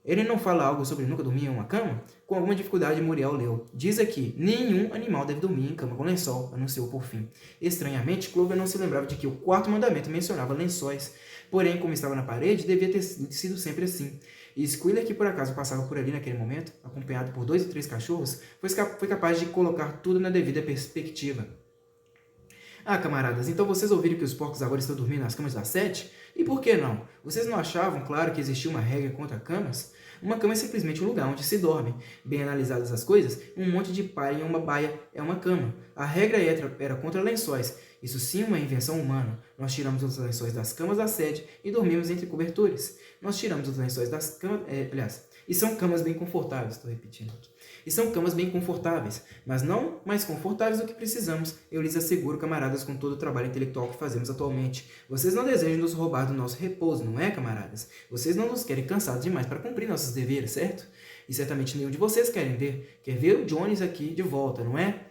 Speaker 1: Ele não fala algo sobre nunca dormir em uma cama? Com alguma dificuldade, Muriel leu. Diz aqui, nenhum animal deve dormir em cama com lençol, anunciou por fim. Estranhamente, Clover não se lembrava de que o 4º mandamento mencionava lençóis. Porém, como estava na parede, devia ter sido sempre assim. E Squealer, que por acaso passava por ali naquele momento, acompanhado por 2 ou 3 cachorros, foi capaz de colocar tudo na devida perspectiva. Ah, camaradas, então vocês ouviram que os porcos agora estão dormindo nas camas das 7? E por que não? Vocês não achavam, claro, que existia uma regra contra camas? Uma cama é simplesmente um lugar onde se dorme. Bem analisadas as coisas, um monte de palha em uma baia é uma cama. A regra era contra lençóis. Isso sim é uma invenção humana. Nós tiramos os lençóis das camas da sede e dormimos entre cobertores. Nós tiramos os lençóis das camas... e são camas bem confortáveis, estou repetindo aqui. E são camas bem confortáveis, mas não mais confortáveis do que precisamos. Eu lhes asseguro, camaradas, com todo o trabalho intelectual que fazemos atualmente. Vocês não desejam nos roubar do nosso repouso, não é, camaradas? Vocês não nos querem cansados demais para cumprir nossos deveres, certo? E certamente nenhum de vocês quer ver o Jones aqui de volta, não é?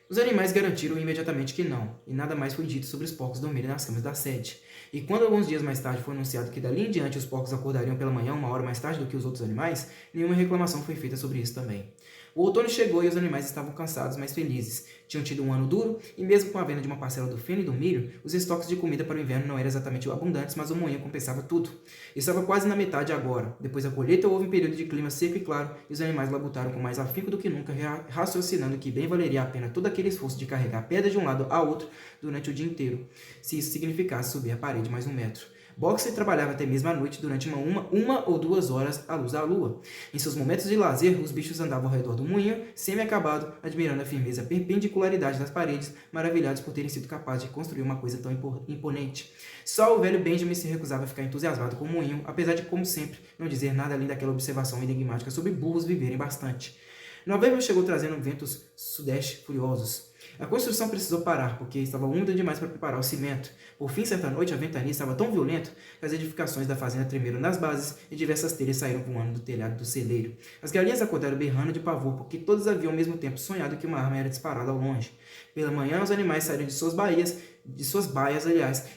Speaker 1: Os animais garantiram imediatamente que não, e nada mais foi dito sobre os porcos dormirem nas camas da sede. E quando alguns dias mais tarde foi anunciado que dali em diante os porcos acordariam pela manhã 1 hora mais tarde do que os outros animais, nenhuma reclamação foi feita sobre isso também. O outono chegou e os animais estavam cansados, mas felizes. Tinham tido um ano duro, e mesmo com a venda de uma parcela do feno e do milho, os estoques de comida para o inverno não eram exatamente abundantes, mas o moinho compensava tudo. Estava quase na metade agora. Depois da colheita, houve um período de clima seco e claro, e os animais labutaram com mais afinco do que nunca, raciocinando que bem valeria a pena todo aquele esforço de carregar pedra de um lado a outro durante o dia inteiro, se isso significasse subir a parede mais 1 metro. Boxer trabalhava até mesmo à noite durante uma ou 2 horas à luz da lua. Em seus momentos de lazer, os bichos andavam ao redor do moinho, semi-acabado, admirando a firmeza e a perpendicularidade das paredes, maravilhados por terem sido capazes de construir uma coisa tão imponente. Só o velho Benjamin se recusava a ficar entusiasmado com o moinho, apesar de, como sempre, não dizer nada além daquela observação enigmática sobre burros viverem bastante. Novembro chegou trazendo ventos sudeste furiosos. A construção precisou parar, porque estava úmida demais para preparar o cimento. Por fim, certa noite, a ventania estava tão violenta que as edificações da fazenda tremeram nas bases e diversas telhas saíram voando do telhado do celeiro. As galinhas acordaram berrando de pavor, porque todas haviam ao mesmo tempo sonhado que uma arma era disparada ao longe. Pela manhã, os animais saíram de suas baias,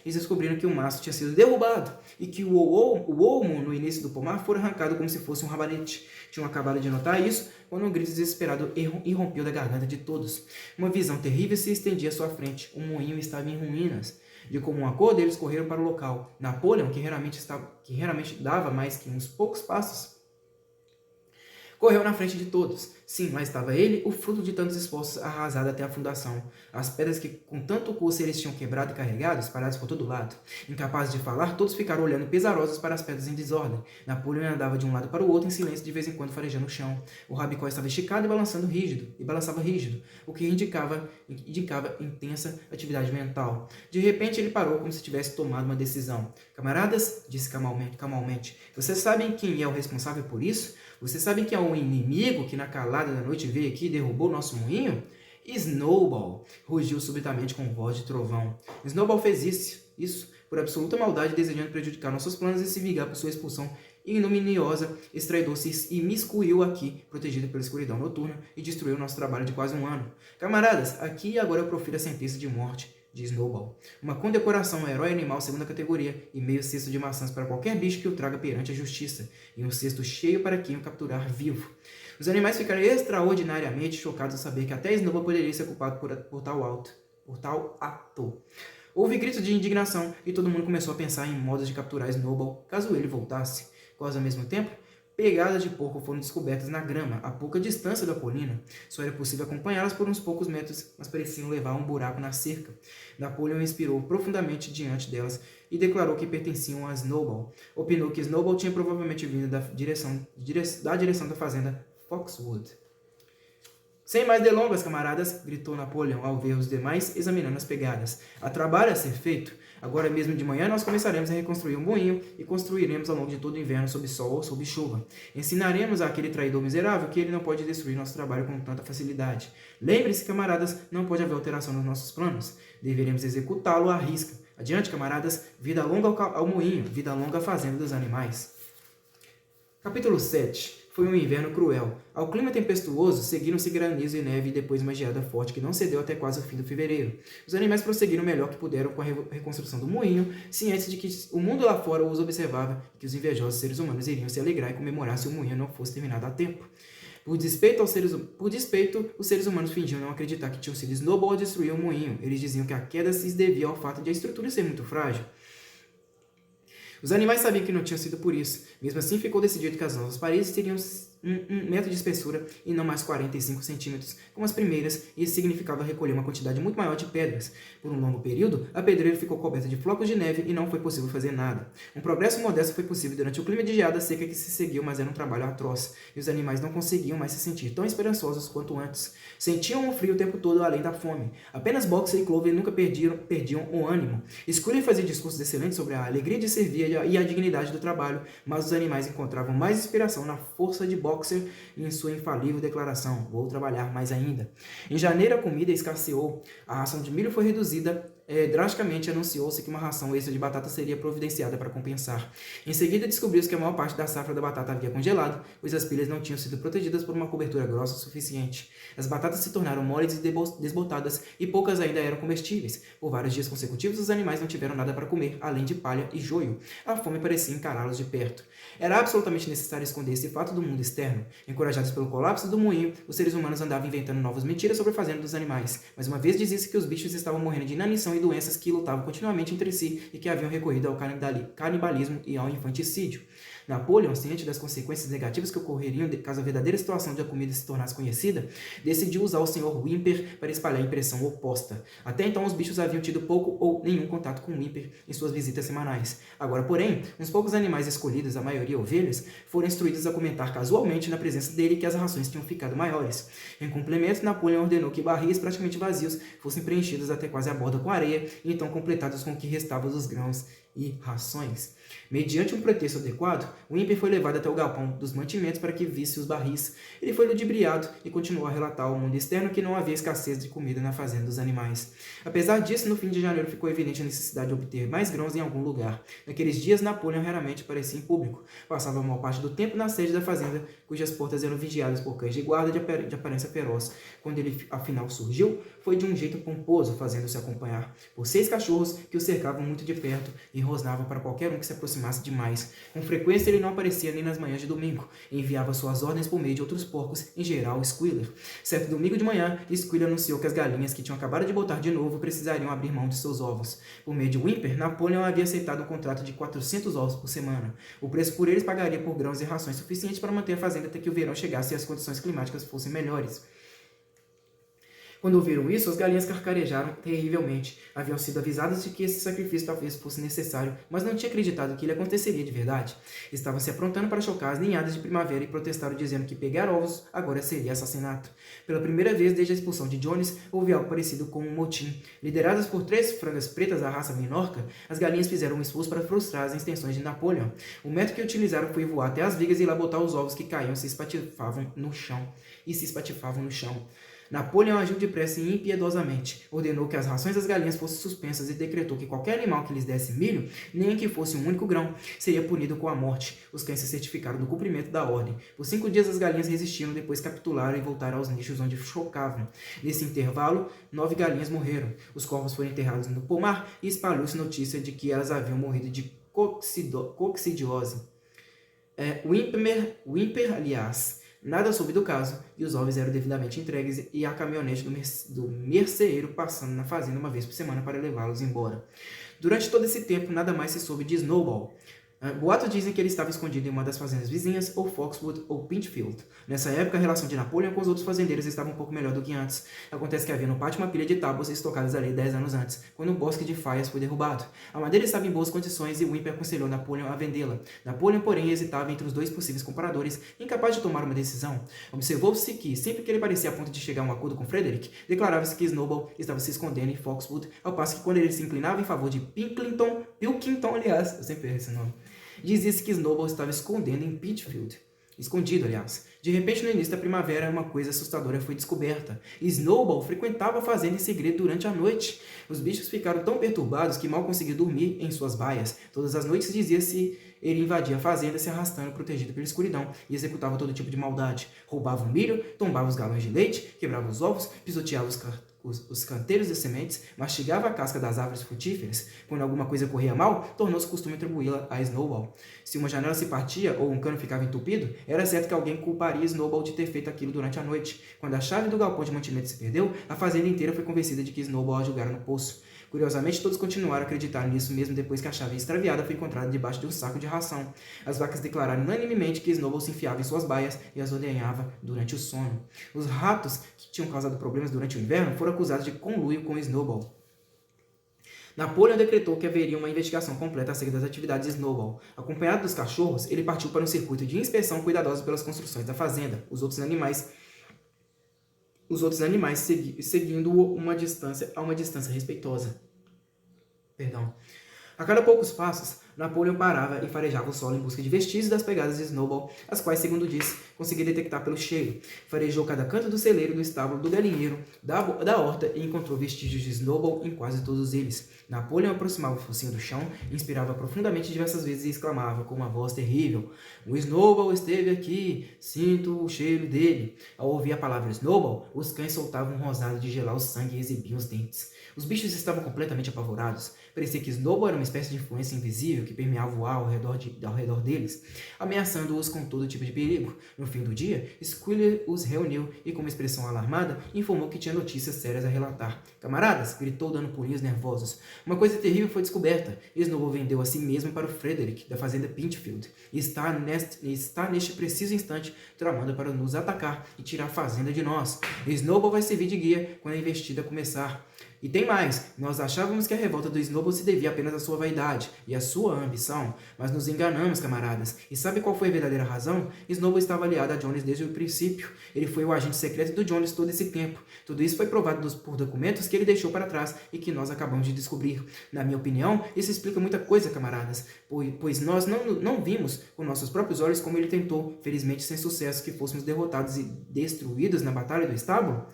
Speaker 1: e descobriram que o mastro tinha sido derrubado e que o olmo no início do pomar fora arrancado como se fosse um rabanete. Tinham acabado de notar isso quando um grito desesperado irrompeu da garganta de todos. Uma visão terrível se estendia à sua frente. O moinho estava em ruínas. De comum acordo, eles correram para o local. Napoleon, que raramente dava mais que uns poucos passos, correu na frente de todos. Sim, lá estava ele, o fruto de tantos esforços, arrasado até a fundação. As pedras que com tanto custo eles tinham quebrado e carregado, espalhadas por todo lado. Incapazes de falar, todos ficaram olhando pesarosos para as pedras em desordem. Napoleon andava de um lado para o outro em silêncio, de vez em quando farejando o chão. O rabicó estava esticado e balançava rígido, o que indicava intensa atividade mental. De repente ele parou como se tivesse tomado uma decisão. Camaradas, disse calmamente, vocês sabem quem é o responsável por isso? Vocês sabem que é o inimigo que na calada da noite veio aqui e derrubou o nosso moinho? Snowball, rugiu subitamente com voz de trovão. Snowball fez isso por absoluta maldade, desejando prejudicar nossos planos e se vingar por sua expulsão ignominiosa. Esse traidor se imiscuiu aqui, protegido pela escuridão noturna, e destruiu nosso trabalho de quase 1 ano. Camaradas, aqui e agora eu profiro a sentença de morte de Snowball. Uma condecoração, um herói animal 2ª categoria e meio cesto de maçãs para qualquer bicho que o traga perante a justiça, e um cesto cheio para quem o capturar vivo. Os animais ficaram extraordinariamente chocados ao saber que até Snowball poderia ser culpado por tal ato. Houve gritos de indignação e todo mundo começou a pensar em modos de capturar Snowball caso ele voltasse. Quase ao mesmo tempo, pegadas de porco foram descobertas na grama, a pouca distância da colina. Só era possível acompanhá-las por uns poucos metros, mas pareciam levar a um buraco na cerca. Napoleon inspirou profundamente diante delas e declarou que pertenciam a Snowball. Opinou que Snowball tinha provavelmente vindo da direção da fazenda Foxwood. Sem mais delongas, camaradas, gritou Napoleão ao ver os demais examinando as pegadas. Há trabalho a ser feito. Agora mesmo de manhã nós começaremos a reconstruir um moinho e construiremos ao longo de todo o inverno sob sol ou sob chuva. Ensinaremos àquele traidor miserável que ele não pode destruir nosso trabalho com tanta facilidade. Lembre-se, camaradas, não pode haver alteração nos nossos planos. Deveremos executá-lo à risca. Adiante, camaradas, vida longa ao moinho, vida longa à fazenda dos animais. Capítulo 7. Foi um inverno cruel. Ao clima tempestuoso, seguiram-se granizo e neve e depois uma geada forte que não cedeu até quase o fim do fevereiro. Os animais prosseguiram o melhor que puderam com a reconstrução do moinho, cientes de que o mundo lá fora os observava e que os invejosos seres humanos iriam se alegrar e comemorar se o moinho não fosse terminado a tempo. Por despeito, os seres humanos fingiam não acreditar que tinham sido Snowball a destruir o moinho. Eles diziam que a queda se devia ao fato de a estrutura ser muito frágil. Os animais sabiam que não tinha sido por isso. Mesmo assim, ficou decidido que as novas paredes teriam 1 metro de espessura e não mais 45 centímetros, como as primeiras, e isso significava recolher uma quantidade muito maior de pedras. Por um longo período, a pedreira ficou coberta de flocos de neve e não foi possível fazer nada. Um progresso modesto foi possível durante o clima de geada seca que se seguiu, mas era um trabalho atroz, e os animais não conseguiam mais se sentir tão esperançosos quanto antes. Sentiam o frio o tempo todo, além da fome. Apenas Boxer e Clover nunca perdiam o ânimo. Squealer fazia discursos excelentes sobre a alegria de servir e a dignidade do trabalho, mas os animais encontravam mais inspiração na força de Boxer e em sua infalível declaração: vou trabalhar mais ainda. Em janeiro a comida escasseou, a ração de milho foi reduzida, drasticamente anunciou-se que uma ração extra de batata seria providenciada para compensar. Em seguida descobriu-se que a maior parte da safra da batata havia congelado, pois as pilhas não tinham sido protegidas por uma cobertura grossa o suficiente. As batatas se tornaram moles e desbotadas e poucas ainda eram comestíveis. Por vários dias consecutivos os animais não tiveram nada para comer, além de palha e joio. A fome parecia encará-los de perto. Era absolutamente necessário esconder esse fato do mundo externo. Encorajados pelo colapso do moinho, os seres humanos andavam inventando novas mentiras sobre a fazenda dos animais. Mas uma vez dizia-se que os bichos estavam morrendo de inanição e doenças que lutavam continuamente entre si e que haviam recorrido ao canibalismo e ao infanticídio. Napoleão, ciente das consequências negativas que ocorreriam caso a verdadeira situação da comida se tornasse conhecida, decidiu usar o Sr. Whymper para espalhar a impressão oposta. Até então, os bichos haviam tido pouco ou nenhum contato com Whymper em suas visitas semanais. Agora, porém, uns poucos animais escolhidos, a maioria ovelhas, foram instruídos a comentar casualmente na presença dele que as rações tinham ficado maiores. Em complemento, Napoleão ordenou que barris praticamente vazios fossem preenchidos até quase a borda com areia e então completados com o que restava dos grãos e rações. Mediante um pretexto adequado, Whymper foi levado até o galpão dos mantimentos para que visse os barris. Ele foi ludibriado e continuou a relatar ao mundo externo que não havia escassez de comida na fazenda dos animais. Apesar disso, no fim de janeiro ficou evidente a necessidade de obter mais grãos em algum lugar. Naqueles dias, Napoleão raramente aparecia em público. Passava a maior parte do tempo na sede da fazenda, cujas portas eram vigiadas por cães de guarda de aparência feroz. Quando ele afinal surgiu, foi de um jeito pomposo, fazendo-se acompanhar por 6 cachorros que o cercavam muito de perto e rosnavam para qualquer um que se aproximasse demais. Com frequência ele não aparecia nem nas manhãs de domingo, e enviava suas ordens por meio de outros porcos, em geral Squealer. Certo domingo de manhã, Squealer anunciou que as galinhas que tinham acabado de botar de novo precisariam abrir mão de seus ovos. Por meio de Whymper, Napoleão havia aceitado um contrato de 400 ovos por semana. O preço por eles pagaria por grãos e rações suficientes para manter a fazenda até que o verão chegasse e as condições climáticas fossem melhores. Quando ouviram isso, as galinhas carcarejaram terrivelmente. Haviam sido avisadas de que esse sacrifício talvez fosse necessário, mas não tinham acreditado que ele aconteceria de verdade. Estavam se aprontando para chocar as ninhadas de primavera e protestaram dizendo que pegar ovos agora seria assassinato. Pela primeira vez desde a expulsão de Jones, houve algo parecido com um motim. Lideradas por 3 frangas pretas da raça Minorca, as galinhas fizeram um esforço para frustrar as intenções de Napoleão. O método que utilizaram foi voar até as vigas e lá botar os ovos que caíam e se espatifavam no chão. Napoleão agiu depressa e impiedosamente. Ordenou que as rações das galinhas fossem suspensas e decretou que qualquer animal que lhes desse milho, nem que fosse um único grão, seria punido com a morte. Os cães se certificaram do cumprimento da ordem. Por 5 dias as galinhas resistiram, depois capitularam e voltaram aos nichos onde chocavam. Nesse intervalo, 9 galinhas morreram. Os corpos foram enterrados no pomar e espalhou-se notícia de que elas haviam morrido de coccidiose. Whymper, aliás, nada soube do caso, e os ovos eram devidamente entregues e a caminhonete do merceeiro passando na fazenda uma vez por semana para levá-los embora. Durante todo esse tempo, nada mais se soube de Snowball. Boatos dizem que ele estava escondido em uma das fazendas vizinhas, ou Foxwood, ou Pinchfield. Nessa época, a relação de Napoleão com os outros fazendeiros estava um pouco melhor do que antes. Acontece que havia no pátio uma pilha de tábuas estocadas ali 10 anos antes, quando o bosque de faias foi derrubado. A madeira estava em boas condições e Whymper aconselhou Napoleão a vendê-la. Napoleão, porém, hesitava entre os 2 possíveis compradores, incapaz de tomar uma decisão. Observou-se que, sempre que ele parecia a ponto de chegar a um acordo com Frederick, declarava-se que Snowball estava se escondendo em Foxwood, ao passo que quando ele se inclinava em favor de Pilkington, aliás, eu sempre erro esse nome, dizia-se que Snowball estava escondendo em Pinchfield. escondido, aliás. De repente, no início da primavera, uma coisa assustadora foi descoberta. Snowball frequentava a fazenda em segredo durante a noite. Os bichos ficaram tão perturbados que mal conseguiam dormir em suas baias. Todas as noites dizia-se ele invadia a fazenda se arrastando, protegido pela escuridão, e executava todo tipo de maldade. Roubava o milho, tombava os galões de leite, quebrava os ovos, pisoteava os canteiros de sementes, mastigava a casca das árvores frutíferas. Quando alguma coisa corria mal, tornou-se costume atribuí-la a Snowball. Se uma janela se partia ou um cano ficava entupido, era certo que alguém culparia Snowball de ter feito aquilo durante a noite. Quando a chave do galpão de mantimento se perdeu, a fazenda inteira foi convencida de que Snowball a jogara no poço. Curiosamente, todos continuaram a acreditar nisso mesmo depois que a chave extraviada foi encontrada debaixo de um saco de ração. As vacas declararam unanimemente que Snowball se enfiava em suas baias e as ordenhava durante o sono. Os ratos, que tinham causado problemas durante o inverno, foram acusados de conluio com Snowball. Napoleão decretou que haveria uma investigação completa acerca das atividades de Snowball. Acompanhado dos cachorros, ele partiu para um circuito de inspeção cuidadosa pelas construções da fazenda. Os outros animais seguindo a uma distância respeitosa. A cada poucos passos, Napoleão parava e farejava o solo em busca de vestígios das pegadas de Snowball, as quais, segundo disse, conseguia detectar pelo cheiro. Farejou cada canto do celeiro, do estábulo, do galinheiro, da horta e encontrou vestígios de Snowball em quase todos eles. Napoleão aproximava o focinho do chão, inspirava profundamente diversas vezes e exclamava com uma voz terrível: "O Snowball esteve aqui, sinto o cheiro dele." Ao ouvir a palavra Snowball, os cães soltavam um rosnado de gelar o sangue e exibiam os dentes. Os bichos estavam completamente apavorados. Parecia que Snowball era uma espécie de influência invisível que permeava o ar ao redor deles, ameaçando-os com todo tipo de perigo. No fim do dia, Squealer os reuniu e, com uma expressão alarmada, informou que tinha notícias sérias a relatar. "Camaradas!" gritou, dando pulinhos nervosos. "Uma coisa terrível foi descoberta. Snowball vendeu a si mesmo para o Frederick, da fazenda Pinchfield, e está neste preciso instante tramando para nos atacar e tirar a fazenda de nós. Snowball vai servir de guia quando a investida começar. E tem mais, nós achávamos que a revolta do Snowball se devia apenas à sua vaidade e à sua ambição, mas nos enganamos, camaradas. E sabe qual foi a verdadeira razão? Snowball estava aliado a Jones desde o princípio. Ele foi o agente secreto do Jones todo esse tempo. Tudo isso foi provado por documentos que ele deixou para trás e que nós acabamos de descobrir. Na minha opinião, isso explica muita coisa, camaradas, pois nós não vimos com nossos próprios olhos como ele tentou, felizmente sem sucesso, que fôssemos derrotados e destruídos na batalha do estábulo."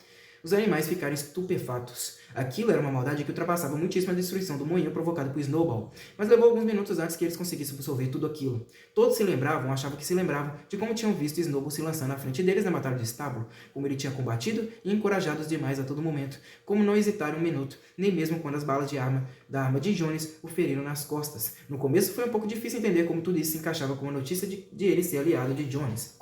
Speaker 1: Os animais ficaram estupefatos. Aquilo era uma maldade que ultrapassava muitíssimo a destruição do moinho provocado por Snowball, mas levou alguns minutos antes que eles conseguissem absorver tudo aquilo. Todos achavam que se lembravam, de como tinham visto Snowball se lançando à frente deles na batalha do estábulo, como ele tinha combatido e encorajado os demais a todo momento, como não hesitaram um minuto, nem mesmo quando as balas da arma de Jones o feriram nas costas. No começo foi um pouco difícil entender como tudo isso se encaixava com a notícia de ele ser aliado de Jones.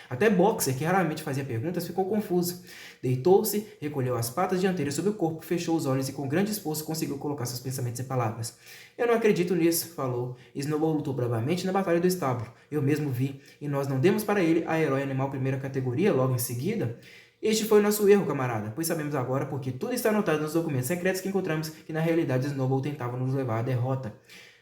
Speaker 1: Até Boxer, que raramente fazia perguntas, ficou confuso. Deitou-se, recolheu as patas dianteiras sobre o corpo, fechou os olhos e com grande esforço conseguiu colocar seus pensamentos em palavras. "Eu não acredito nisso", falou. "Snowball lutou bravamente na batalha do estábulo. Eu mesmo vi. E nós não demos para ele a herói animal primeira categoria logo em seguida? Este foi o nosso erro, camarada, pois sabemos agora porque tudo está anotado nos documentos secretos que encontramos que na realidade Snowball tentava nos levar à derrota."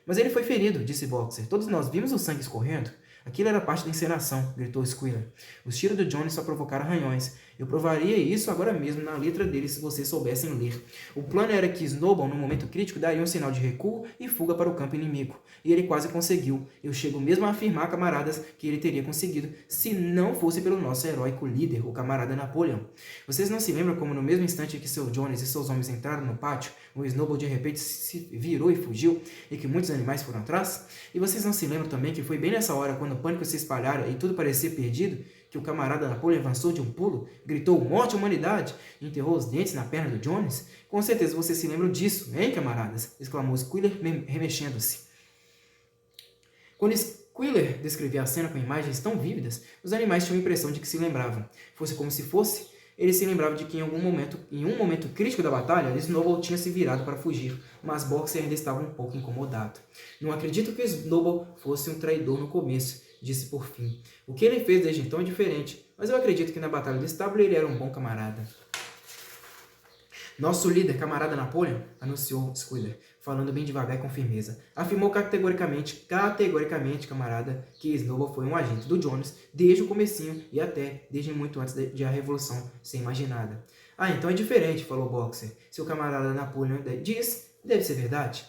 Speaker 1: "Mas ele foi ferido", disse Boxer. "Todos nós vimos o sangue escorrendo." "Aquilo era parte da encenação", gritou Squealer. "Os tiros do Jones só provocaram arranhões. Eu provaria isso agora mesmo na letra dele se vocês soubessem ler. O plano era que Snowball, no momento crítico, daria um sinal de recuo e fuga para o campo inimigo. E ele quase conseguiu. Eu chego mesmo a afirmar, camaradas, que ele teria conseguido se não fosse pelo nosso heróico líder, o camarada Napoleão. Vocês não se lembram como no mesmo instante que seu Jones e seus homens entraram no pátio, o Snowball de repente se virou e fugiu, e que muitos animais foram atrás? E vocês não se lembram também que foi bem nessa hora, quando o pânico se espalhara e tudo parecia perdido, que o camarada Napoleão avançou de um pulo, gritou 'Morte à humanidade!' e enterrou os dentes na perna do Jones? Com certeza vocês se lembram disso, hein, camaradas?" exclamou Squealer, remexendo-se. Quando Squealer descrevia a cena com imagens tão vívidas, os animais tinham a impressão de que se lembravam. Fosse como se fosse, ele se lembrava de que em um momento crítico da batalha, Snowball tinha se virado para fugir, mas Boxer ainda estava um pouco incomodado. "Não acredito que Snowball fosse um traidor no começo", disse por fim. "O que ele fez desde então é diferente, mas eu acredito que na batalha do estábulo ele era um bom camarada." "Nosso líder, camarada Napoleão", anunciou Squealer, falando bem devagar e com firmeza, "afirmou categoricamente, camarada, que Snowball foi um agente do Jones desde o comecinho e até desde muito antes de a revolução ser imaginada." "Ah, então é diferente", falou Boxer. "Se o camarada Napoleão diz, deve ser verdade."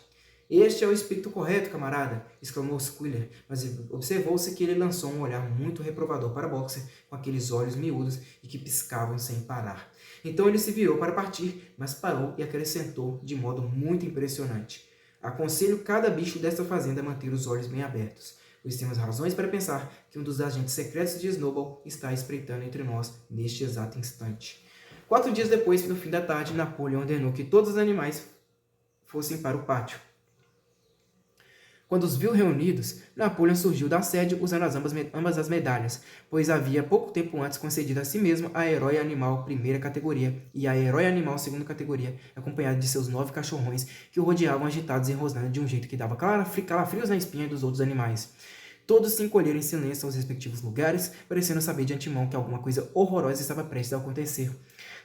Speaker 1: Este é o espírito correto, camarada, exclamou Squealer, mas observou-se que ele lançou um olhar muito reprovador para Boxer, com aqueles olhos miúdos e que piscavam sem parar. Então ele se virou para partir, mas parou e acrescentou de modo muito impressionante: aconselho cada bicho desta fazenda a manter os olhos bem abertos, pois temos razões para pensar que um dos agentes secretos de Snowball está espreitando entre nós neste exato instante. 4 dias depois, no fim da tarde, Napoleon ordenou que todos os animais fossem para o pátio. Quando os viu reunidos, Napoleon surgiu da sede usando ambas as medalhas, pois havia pouco tempo antes concedido a si mesmo a Herói Animal primeira categoria e a Herói Animal segunda categoria, acompanhado de seus 9 cachorrões que o rodeavam agitados e rosnando de um jeito que dava calafrios na espinha dos outros animais. Todos se encolheram em silêncio aos respectivos lugares, parecendo saber de antemão que alguma coisa horrorosa estava prestes a acontecer.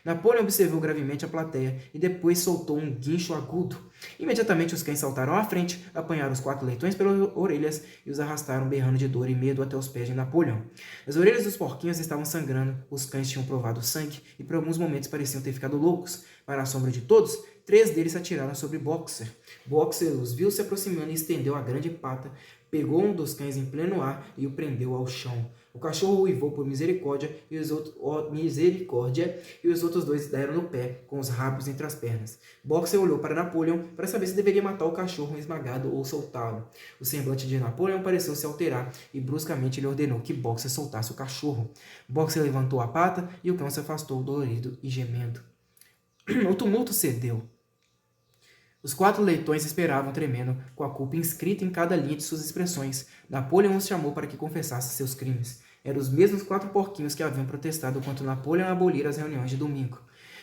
Speaker 1: Napoleon observou gravemente a plateia e depois soltou um guincho agudo. Imediatamente os cães saltaram à frente, apanharam os 4 leitões pelas orelhas e os arrastaram berrando de dor e medo até os pés de Napoleon. As orelhas dos porquinhos estavam sangrando, os cães tinham provado sangue e por alguns momentos pareciam ter ficado loucos. Para a assombro de todos, 3 deles se atiraram sobre Boxer. Boxer os viu se aproximando e estendeu a grande pata, pegou um dos cães em pleno ar e o prendeu ao chão. O cachorro uivou por misericórdia e os outros 2 deram no pé, com os rabos entre as pernas. Boxer olhou para Napoleon para saber se deveria matar o cachorro esmagado ou soltá-lo. O semblante de Napoleon pareceu se alterar e bruscamente ele ordenou que Boxer soltasse o cachorro. Boxer levantou a pata e o cão se afastou dolorido e gemendo. O tumulto cedeu. Os 4 leitões esperavam tremendo, com a culpa inscrita em cada linha de suas expressões. Napoleon os chamou para que confessasse seus crimes. Eram os mesmos 4 porquinhos que haviam protestado contra Napoleon abolir as reuniões de domingo.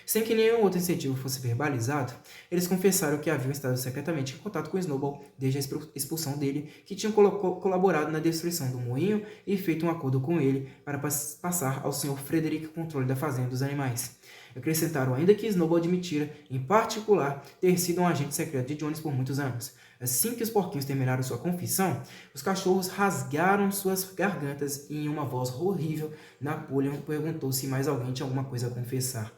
Speaker 1: Sem que nenhum outro incentivo fosse verbalizado, eles confessaram que haviam estado secretamente em contato com Snowball desde a expulsão dele, que tinham colaborado na destruição do moinho e feito um acordo com ele para passar ao Sr. Frederick o controle da fazenda dos animais. Acrescentaram ainda que Snowball admitira, em particular, ter sido um agente secreto de Jones por muitos anos. Assim que os porquinhos terminaram sua confissão, os cachorros rasgaram suas gargantas e, em uma voz horrível, Napoleon perguntou se mais alguém tinha alguma coisa a confessar.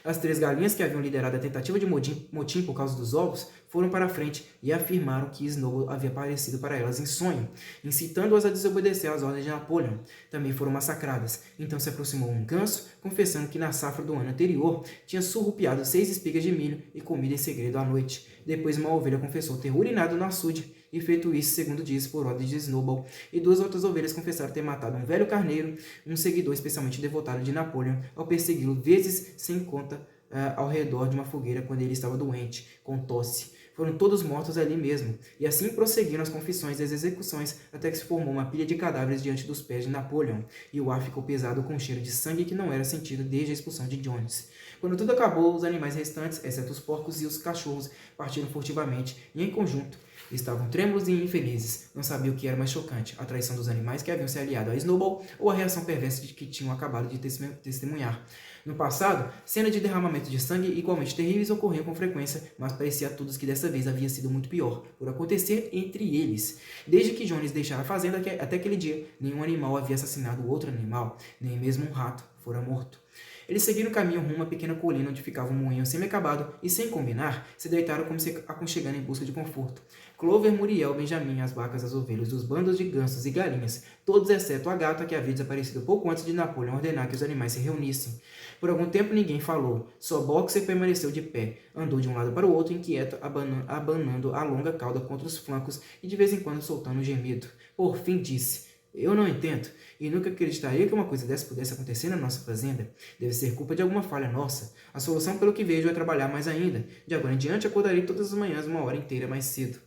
Speaker 1: As 3 galinhas que haviam liderado a tentativa de motim por causa dos ovos foram para a frente e afirmaram que Snowball havia aparecido para elas em sonho, incitando-as a desobedecer às ordens de Napoleon. Também foram massacradas. Então se aproximou um ganso, confessando que na safra do ano anterior tinha surrupiado 6 espigas de milho e comido em segredo à noite. Depois uma ovelha confessou ter urinado no açude e feito isso, segundo diz, por ordem de Snowball, e 2 outras ovelhas confessaram ter matado um velho carneiro, um seguidor especialmente devotado de Napoleon, ao persegui-lo vezes sem conta ao redor de uma fogueira quando ele estava doente, com tosse. Foram todos mortos ali mesmo, e assim prosseguiram as confissões e as execuções até que se formou uma pilha de cadáveres diante dos pés de Napoleon, e o ar ficou pesado com um cheiro de sangue que não era sentido desde a expulsão de Jones. Quando tudo acabou, os animais restantes, exceto os porcos e os cachorros, partiram furtivamente e em conjunto. Estavam trêmulos e infelizes, não sabiam o que era mais chocante, a traição dos animais que haviam se aliado a Snowball ou a reação perversa de que tinham acabado de testemunhar. No passado, cenas de derramamento de sangue igualmente terríveis ocorriam com frequência, mas parecia a todos que dessa vez havia sido muito pior, por acontecer entre eles. Desde que Jones deixara a fazenda até aquele dia, nenhum animal havia assassinado outro animal, nem mesmo um rato fora morto. Eles seguiram o caminho rumo a uma pequena colina onde ficava um moinho semi-acabado e, sem combinar, se deitaram como se aconchegando em busca de conforto. Clover, Muriel, Benjamin, as vacas, as ovelhas, os bandos de gansos e galinhas, todos exceto a gata que havia desaparecido pouco antes de Napoleon ordenar que os animais se reunissem. Por algum tempo ninguém falou, só Boxer permaneceu de pé, andou de um lado para o outro inquieto, abanando a longa cauda contra os flancos e de vez em quando soltando um gemido. Por fim disse: eu não entendo, e nunca acreditaria que uma coisa dessa pudesse acontecer na nossa fazenda. Deve ser culpa de alguma falha nossa. A solução, pelo que vejo, é trabalhar mais ainda. De agora em diante, acordarei todas as manhãs 1 hora inteira mais cedo.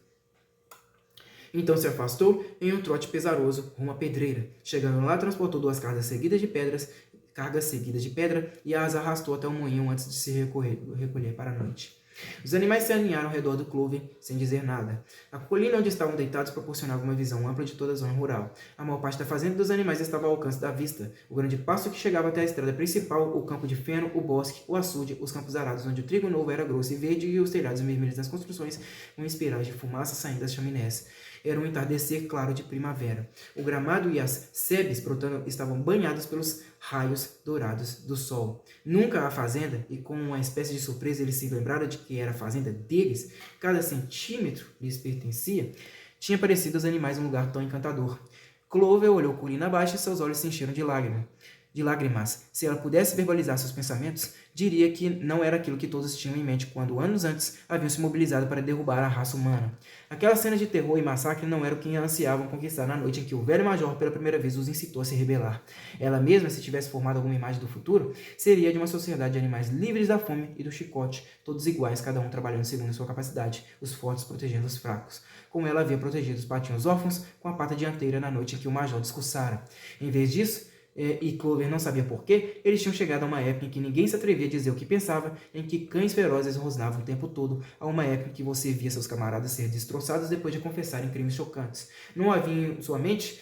Speaker 1: Então se afastou em um trote pesaroso rumo à pedreira. Chegando lá, transportou 2 cargas seguidas de pedra e as arrastou até o moinho antes de se recolher para a noite. Os animais se alinharam ao redor do Clover, sem dizer nada. A colina onde estavam deitados proporcionava uma visão ampla de toda a zona rural. A maior parte da fazenda dos animais estava ao alcance da vista. O grande pasto que chegava até a estrada principal, o campo de feno, o bosque, o açude, os campos arados onde o trigo novo era grosso e verde e os telhados vermelhos das construções, com espirais de fumaça saindo das chaminés. Era um entardecer claro de primavera. O gramado e as sebes estavam banhados pelos raios dourados do sol. Nunca a fazenda, e com uma espécie de surpresa eles se lembraram de que era a fazenda deles, cada centímetro lhes pertencia, tinha parecido aos animais um lugar tão encantador. Clover olhou colina abaixo e seus olhos se encheram de lágrimas. Se ela pudesse verbalizar seus pensamentos, diria que não era aquilo que todos tinham em mente quando, anos antes, haviam se mobilizado para derrubar a raça humana. Aquela cena de terror e massacre não era o que ansiavam conquistar na noite em que o velho major pela primeira vez os incitou a se rebelar. Ela mesma, se tivesse formado alguma imagem do futuro, seria de uma sociedade de animais livres da fome e do chicote, todos iguais, cada um trabalhando segundo sua capacidade, os fortes protegendo os fracos, como ela havia protegido os patinhos órfãos com a pata dianteira na noite em que o major discursara. Em vez disso, e Clover não sabia porquê, eles tinham chegado a uma época em que ninguém se atrevia a dizer o que pensava, em que cães ferozes rosnavam o tempo todo, a uma época em que você via seus camaradas ser destroçados depois de confessarem crimes chocantes. Não havia em sua mente,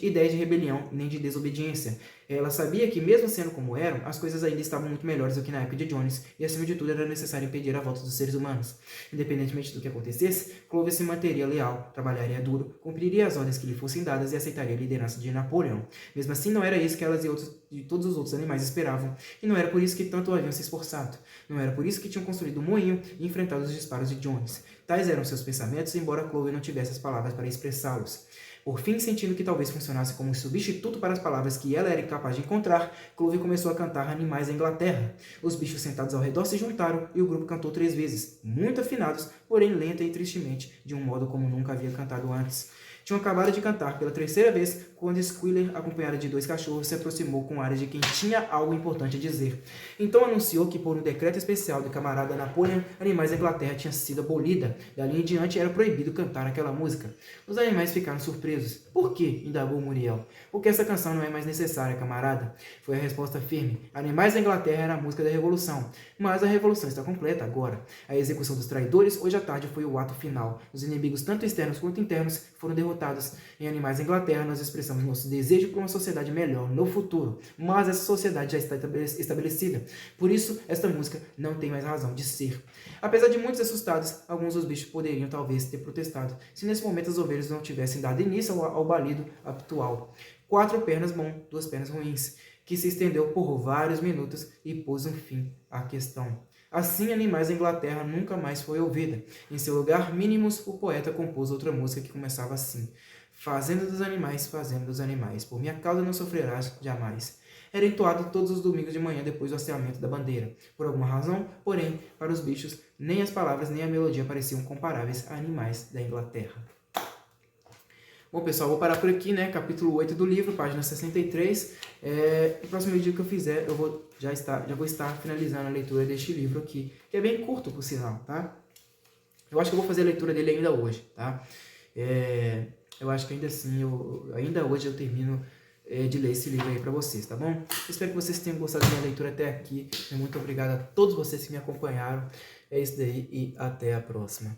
Speaker 1: ideia de rebelião nem de desobediência. Ela sabia que, mesmo sendo como eram, as coisas ainda estavam muito melhores do que na época de Jones, e acima de tudo era necessário impedir a volta dos seres humanos. Independentemente do que acontecesse, Clover se manteria leal, trabalharia duro, cumpriria as ordens que lhe fossem dadas e aceitaria a liderança de Napoleão. Mesmo assim, não era isso que elas e todos os outros animais esperavam, e não era por isso que tanto haviam se esforçado. Não era por isso que tinham construído um moinho e enfrentado os disparos de Jones. Tais eram seus pensamentos, embora Clover não tivesse as palavras para expressá-los. Por fim, sentindo que talvez funcionasse como um substituto para as palavras que ela era incapaz de encontrar, Clover começou a cantar Animais da Inglaterra. Os bichos sentados ao redor se juntaram e o grupo cantou 3 vezes, muito afinados, porém lenta e tristemente, de um modo como nunca havia cantado antes. Tinham acabado de cantar pela 3ª vez quando Squealer, acompanhada de 2 cachorros, se aproximou com ar de quem tinha algo importante a dizer. Então anunciou que, por um decreto especial do camarada Napoleon, Animais da Inglaterra tinha sido abolida. Dali em diante era proibido cantar aquela música. Os animais ficaram surpresos. Por quê? Indagou Muriel. Porque essa canção não é mais necessária, camarada. Foi a resposta firme. Animais da Inglaterra era a música da Revolução. Mas a Revolução está completa agora. A execução dos traidores hoje à tarde foi o ato final. Os inimigos, tanto externos quanto internos, foram derrotados. Em Animais da Inglaterra, nós expressamos nosso desejo por uma sociedade melhor no futuro. Mas essa sociedade já está estabelecida. Por isso, esta música não tem mais razão de ser. Apesar de muitos assustados, alguns dos bichos poderiam talvez ter protestado, se nesse momento as ovelhas não tivessem dado início ao balido atual. 4 pernas bom, 2 pernas ruins, que se estendeu por vários minutos e pôs um fim à questão. Assim, Animais da Inglaterra nunca mais foi ouvida. Em seu lugar, Minimus, o poeta compôs outra música que começava assim: Fazenda dos animais, por minha causa não sofrerás jamais. Era entoado todos os domingos de manhã depois do hasteamento da bandeira. Por alguma razão, porém, para os bichos, nem as palavras nem a melodia pareciam comparáveis a Animais da Inglaterra. Bom, pessoal, vou parar por aqui, né? Capítulo 8 do livro, página 63. No próximo vídeo que eu fizer, eu já vou estar finalizando a leitura deste livro aqui, que é bem curto, por sinal, tá? Eu acho que eu vou fazer a leitura dele ainda hoje, tá? Eu acho que ainda assim, ainda hoje eu termino de ler esse livro aí pra vocês, tá bom? Espero que vocês tenham gostado da minha leitura até aqui. Muito obrigado a todos vocês que me acompanharam. É isso daí e até a próxima.